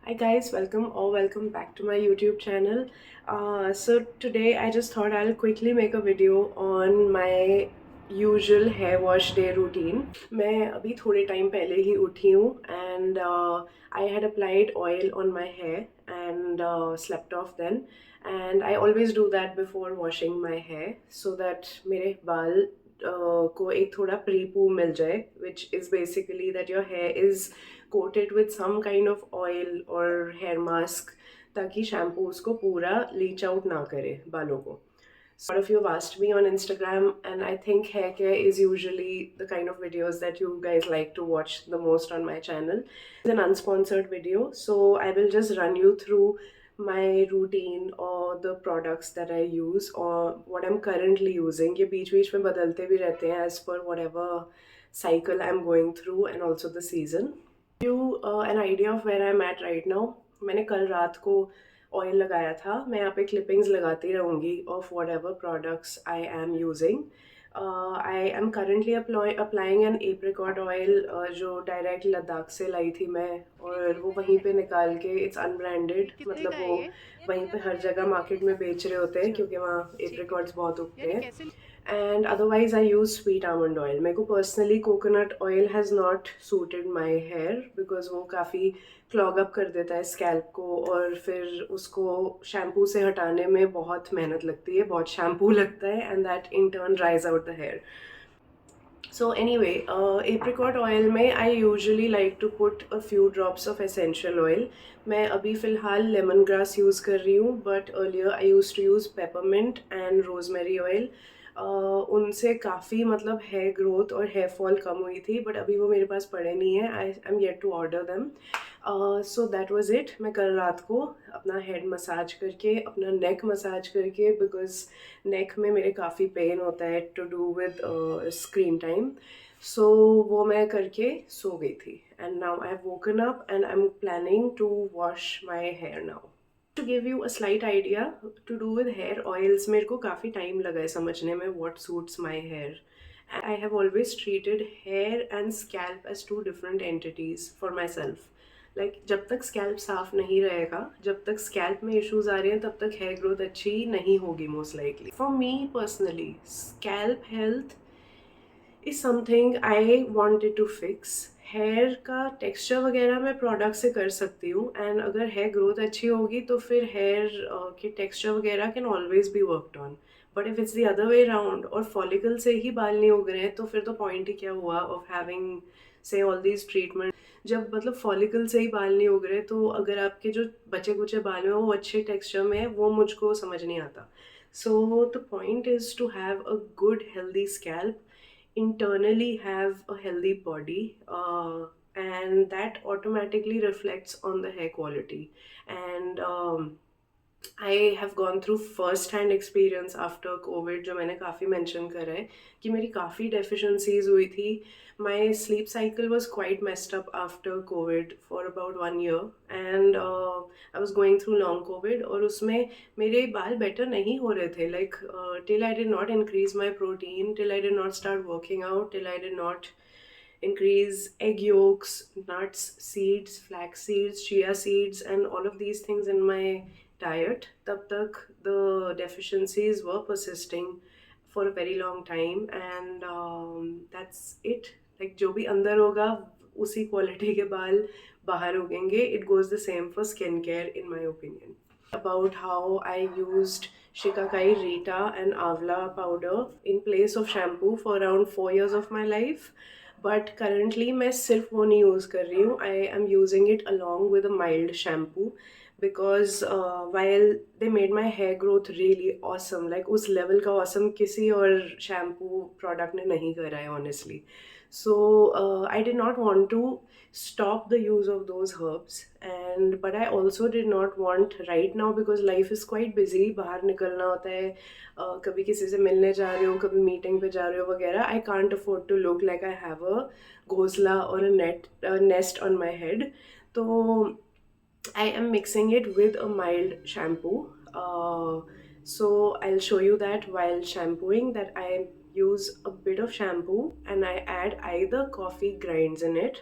Hi guys, welcome back to my YouTube channel. So today I just thought I'll quickly make a video on my usual hair wash day routine. मैं अभी थोड़े time पहले ही उठी हूँ and I had applied oil on my hair and slept off then. And I always do that before washing my hair so that मेरे बाल को एक थोड़ा प्री पू मिल जाए, which is basically that your hair is coated with some kind of oil or hair mask ताकि shampoo उसको पूरा लीच आउट ना करे बालों को. So a lot of you have asked me on Instagram, and I think hair care is usually the kind of videos that you guys like to watch the most on my channel. It's an unsponsored video, so I will just run you through my routine or the products that I use or what I'm currently using. ये बीच बीच में बदलते भी रहते हैं as per whatever cycle I'm going through and also the season. You an idea of where I'm at right now. मैंने कल रात को ऑयल लगाया था. मैं यहाँ पे क्लिपिंग्स लगाती रहूँगी of whatever products I am using. I am currently applying an apricot oil जो डायरेक्ट लद्दाख से लाई थी मैं, और वो वहीं पे निकाल के इट्स अनब्रांडेड, मतलब वो वहीं पे हर जगह मार्केट में बेच रहे होते हैं क्योंकि वहाँ एप्रिकॉट्स बहुत उगते हैं. And otherwise I use sweet almond oil. मेरे को personally coconut oil has not suited my hair because वो काफ़ी क्लॉग अप कर देता है स्कैल्प को, और फिर उसको शैम्पू से हटाने में बहुत मेहनत लगती है, बहुत शैम्पू लगता है, and that in turn dries out the hair. So anyway, apricot oil में I usually like to put a few drops of essential oil. मैं अभी फ़िलहाल लेमन ग्रास यूज़ कर रही हूँ, but earlier I used to use peppermint and rosemary oil. उनसे काफ़ी मतलब हेयर ग्रोथ और हेयर फॉल कम हुई थी, बट अभी वो मेरे पास पड़े नहीं है. I am yet to order them. So that was it. मैं कल रात को अपना हेड मसाज करके, अपना नेक मसाज करके, बिकॉज नेक में मेरे काफ़ी पेन होता है to do with screen time, so वो मैं करके सो गई थी. And now I have woken up and I am planning to wash my hair now. To give you a slight idea, to do with hair oils, मेरे को काफ़ी time लगा है समझने में what suits my hair. I have always treated hair and scalp as two different entities for myself. Like जब तक scalp साफ नहीं रहेगा, जब तक scalp में issues आ रहे हैं, तब तक hair growth अच्छी नहीं होगी most likely. For me personally, scalp health is something I wanted to fix. Hair का टेक्सचर वगैरह मैं प्रोडक्ट से कर सकती हूँ, एंड अगर हेयर ग्रोथ अच्छी होगी तो फिर हेयर के टेक्सचर वगैरह can always be worked on. But if it's the other way round और फॉलिकल से ही बाल नहीं उग रहे हैं, तो फिर तो पॉइंट ही क्या हुआ ऑफ हैविंग से ऑल दीज ट्रीटमेंट. जब मतलब फॉलिकल से ही बाल नहीं उग रहे, तो अगर आपके जो बचे कुचे बाल हैं वो अच्छे टेक्सचर में है, वो मुझको समझ नहीं आता. So the point is to have a good healthy scalp, internally have a healthy body, and that automatically reflects on the hair quality. And I have gone through first hand experience after COVID, जो मैंने काफ़ी mention करा है कि मेरी काफ़ी deficiencies हुई थी. My sleep cycle was quite messed up after COVID for about 1 year, and I was going through long COVID, और उसमें मेरे बाल better नहीं हो रहे थे. Like till I did not increase my protein, till I did not start working out, till I did not increase egg yolks, nuts, seeds, flax seeds, chia seeds, and all of these things in my diet, तब तक the deficiencies were persisting for a very long time. And that's it. Like जो भी अंदर होगा उसी quality के बाल बाहर उगेंगे. It goes the same for skincare in my opinion. About how I used Shikakai Rita and Avla powder in place of shampoo for around 4 years of my life. But currently मैं सिर्फ वो नहीं use कर रही हूँ. I am using it along with a mild shampoo because while they made my hair growth really awesome, like उस level का awesome किसी और shampoo product ने नहीं करा है honestly. So I did not want to stop the use of those herbs, and but I also did not want right now, because life is quite busy, बाहर निकलना होता है, कभी किसी से मिलने जा रहे हो, कभी मीटिंग पे जा रहे हो वगैरह. I can't afford to look like I have a घोंसला or a nest on my head. तो I am mixing it with a mild shampoo. So I'll show you that while shampooing, that I use a bit of shampoo and I add either coffee grinds in it,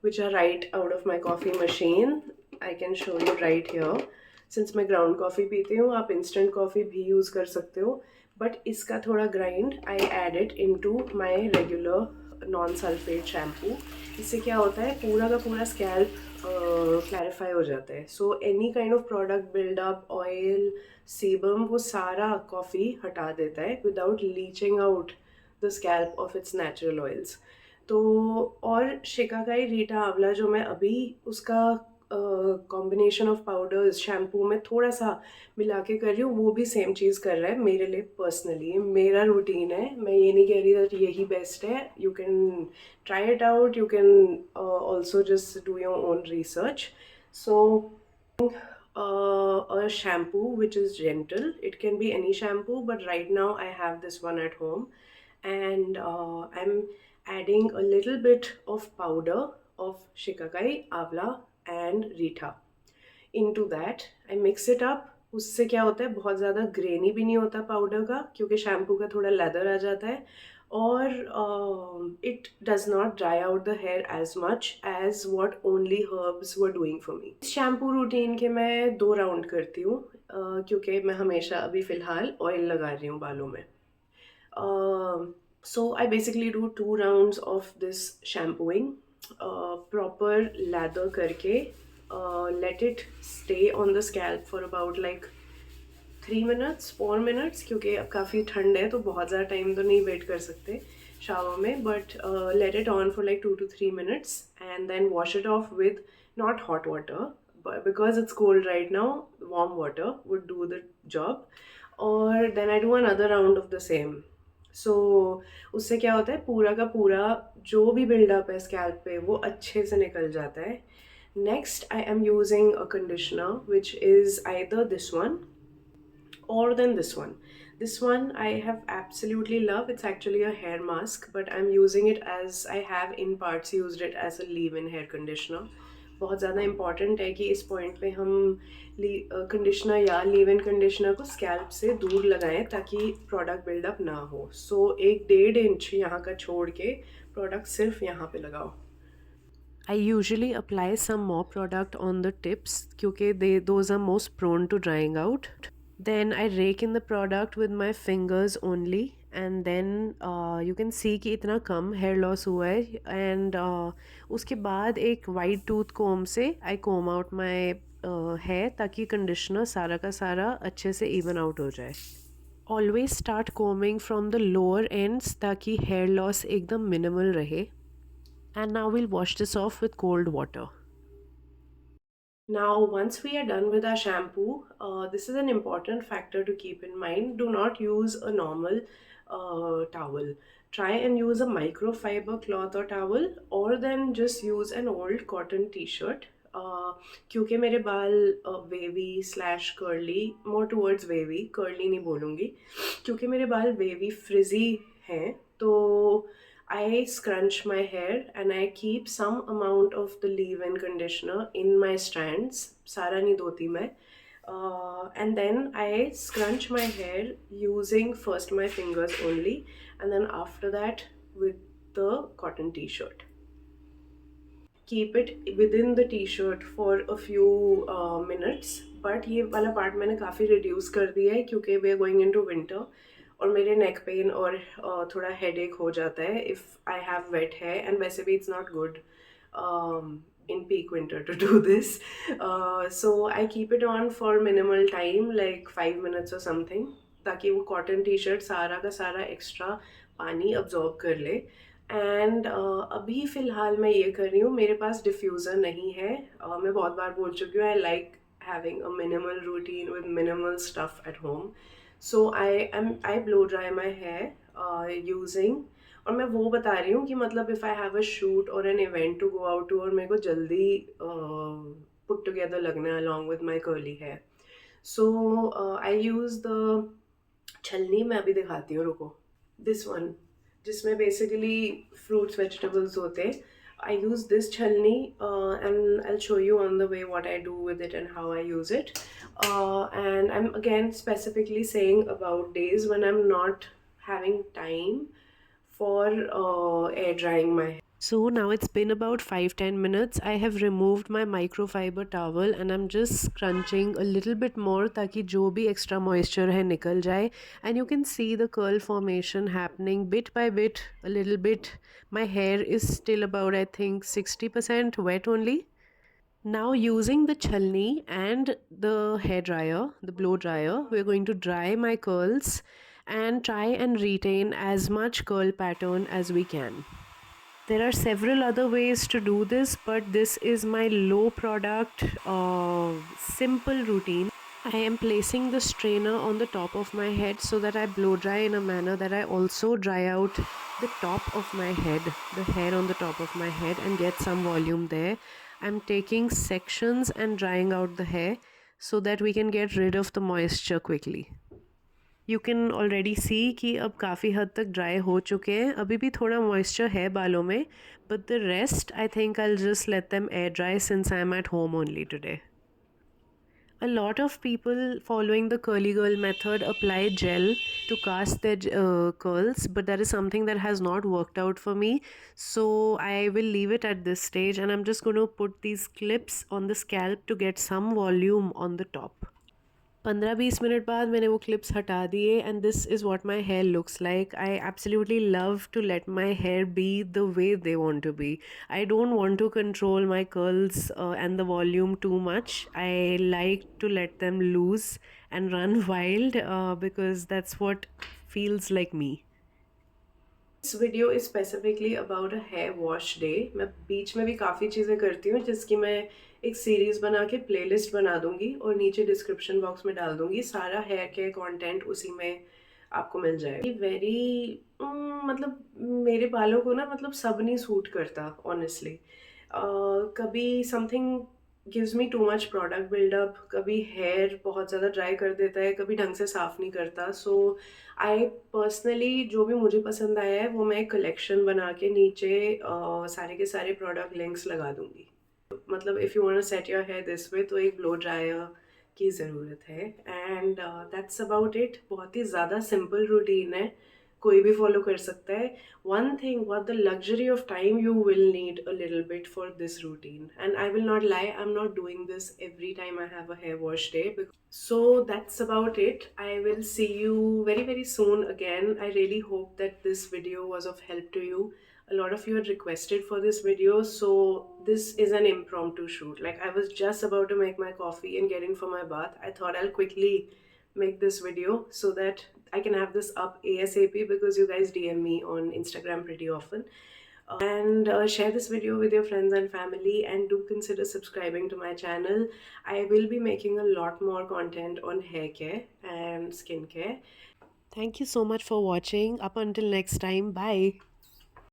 which are right out of my coffee machine. I can show you right here. Since मैं ground coffee पीती हूँ, आप instant coffee भी use कर सकते हो, but इसका थोड़ा grind I add it into my regular non sulphate shampoo. इससे क्या होता है, पूरा का पूरा स्कैल्प क्लैरिफाई हो जाता है। So any kind of product buildup, oil, sebum, वो सारा कॉफ़ी हटा देता है without leaching out the scalp of its natural oils. तो और शिकाकाई रीटा आंवला जो मैं अभी उसका कॉम्बिनेशन ऑफ पाउडर्स शैम्पू में थोड़ा सा मिला के कर रही हूँ, वो भी सेम चीज़ कर रहा है मेरे लिए पर्सनली। मेरा रूटीन है, मैं ये नहीं कह रही दैट यही बेस्ट है। You can try it out, you can also just do your own research. So a shampoo which is gentle. It can be any shampoo, but right now I have this one at home, and I'm adding a little bit of powder of shikakai, avla, and rita into that. I mix it up. उससे क्या होता है, बहुत ज़्यादा granny भी नहीं होता powder का, क्योंकि शैम्पू का थोड़ा लेदर आ जाता है, और it does not dry out the hair as much as what only herbs were doing for me. इस शैम्पू रूटीन के मैं 2 राउंड करती हूँ, क्योंकि मैं हमेशा अभी फ़िलहाल ऑयल लगा रही हूँ बालों में। So I basically do 2 rounds of this shampooing, proper lather करके, let it stay on the scalp for about like 3 minutes 4 minutes, क्योंकि अब काफ़ी ठंड है तो बहुत ज़्यादा टाइम तो नहीं वेट कर सकते शावर में, but let it on for like 2 to 3 minutes and then wash it off with not hot water, but because it's cold right now, warm water would do the job. और then I do another round of the same. सो उससे क्या होता है, पूरा का पूरा जो भी बिल्डअप है स्कैल्प पे वो अच्छे से निकल जाता है। Next I am using a conditioner which is either this one or than this one. This one I have absolutely love. It's actually a hair mask, but I'm using it as I have in parts used it as a leave-in hair conditioner. बहुत ज़्यादा important है कि इस point पे हम conditioner या leave in conditioner को scalp से दूर लगाएं ताकि प्रोडक्ट बिल्डअप ना हो। सो 1-1.5 इंच यहाँ का छोड़ के प्रोडक्ट सिर्फ यहाँ पे लगाओ। I usually apply some more product on the tips क्योंकि those are most prone to drying out. Then I rake in the product with my fingers only, and then you can see कि इतना कम hair loss हुआ है, and उसके बाद एक white tooth comb से I comb out my hair ताकि conditioner सारा का सारा अच्छे से even out हो जाए। Always start combing from the lower ends ताकि hair loss एकदम minimal रहे। And now we'll wash this off with cold water. Now, once we are done with our shampoo, this is an important factor to keep in mind. Do not use a normal towel. Try and use a microfiber cloth or towel, or then just use an old cotton t-shirt. क्योंकि मेरे बाल wavy slash curly, more towards wavy, curly नहीं बोलूँगी, क्योंकि मेरे बाल wavy फ्रिजी हैं, तो I scrunch my hair and I keep some amount of the leave-in conditioner in my strands. सारा नहीं धोती मैं. And then I scrunch my hair using first my fingers only, and then after that with the cotton t-shirt. Keep it within the t-shirt for a few minutes. But ये वाला part मैंने काफ़ी reduce कर दिया है क्योंकि we are going into winter, और मेरे नेक पेन और थोड़ा हेडेक हो जाता है इफ़ आई हैव वेट है, एंड वैसे भी it's not good in peak winter to do this. So I keep it on for minimal time, like 5 minutes or something, ताकि वो कॉटन टी शर्ट सारा का सारा एक्स्ट्रा पानी अब्जॉर्ब कर ले। एंड अभी फ़िलहाल मैं ये कर रही हूँ, मेरे पास डिफ्यूज़र नहीं है। मैं बहुत बार बोल चुकी हूँ, I like having a minimal routine with minimal stuff at home. So I blow dry my hair using, और मैं वो बता रही हूँ कि मतलब if I have a shoot और an event to go out to, और मेरे को जल्दी पुट टुगेदर लगना है along with my curly hair. So I use the छलनी, मैं अभी दिखाती हूँ, रुको, दिस वन, जिसमें बेसिकली फ्रूट्स वेजिटेबल्स होते हैं। I use this chalni, and I'll show you on the way what I do with it and how I use it. And I'm again specifically saying about days when I'm not having time for air drying my hair. So now it's been about 5-10 minutes. I have removed my microfiber towel and I'm just scrunching a little bit more ताकि जो भी extra moisture है निकल जाए. And you can see the curl formation happening bit by bit, a little bit. My hair is still about, I think, 60% wet only. Now using the chalni and the hair dryer, the blow dryer, we're going to dry my curls and try and retain as much curl pattern as we can. There are several other ways to do this, but this is my low product, simple routine. I am placing the strainer on the top of my head so that I blow dry in a manner that I also dry out the top of my head, the hair on the top of my head, and get some volume there. I'm taking sections and drying out the hair so that we can get rid of the moisture quickly. You can already see कि अब काफ़ी हद तक dry हो चुके हैं. अभी भी थोड़ा मॉइस्चर है बालों में, but the rest I think I just let them air dry since I am at home only today. A lot of people following the curly girl method apply gel to cast their curls, but that is something that has not worked out for me. So I will leave it at this stage and I'm just going to put these clips on the scalp to get some volume on the top. 15-20 minute बाद मैंने वो clips हटा दिए and this is what my hair looks like. I absolutely love to let my hair be the way they want to be. I don't want to control my curls and the volume too much. I like to let them loose and run wild because that's what feels like me. इस video is specifically about a hair wash day. मैं बीच में भी काफ़ी चीज़ें करती हूँ जिसकी मैं एक सीरीज़ बना के प्लेलिस्ट बना दूंगी और नीचे डिस्क्रिप्शन बॉक्स में डाल दूंगी. सारा हेयर केयर कंटेंट उसी में आपको मिल जाएगा. वेरी मतलब मेरे बालों को ना मतलब सब नहीं सूट करता ऑनेस्टली. कभी something gives me too much product buildup, कभी हेयर बहुत ज़्यादा ड्राई कर देता है, कभी ढंग से साफ़ नहीं करता. सो आई पर्सनली जो भी मुझे पसंद आया है वो मैं एक कलेक्शन बना के नीचे सारे के सारे प्रोडक्ट लिंक्स लगा दूंगी. मतलब if you want to set your hair this way तो एक ब्लो ड्रायर की ज़रूरत है. And that's about it. बहुत ही ज़्यादा सिंपल रूटीन है, कोई भी फॉलो कर सकता है. One thing what the luxury of time you will need a little bit for this routine, and I will not lie, I'm not doing this every time I have a hair wash day. So that's about it. I will see you very very soon again. I really hope that this video was of help to you. A lot of you had requested for this video, so this is an impromptu shoot. Like, I was just about to make my coffee and get in for my bath. I thought I'll quickly make this video so that I can have this up ASAP because you guys DM me on Instagram pretty often. And share this video with your friends and family, and do consider subscribing to my channel. I will be making a lot more content on hair care and skincare. Thank you so much for watching. Up until next time, bye.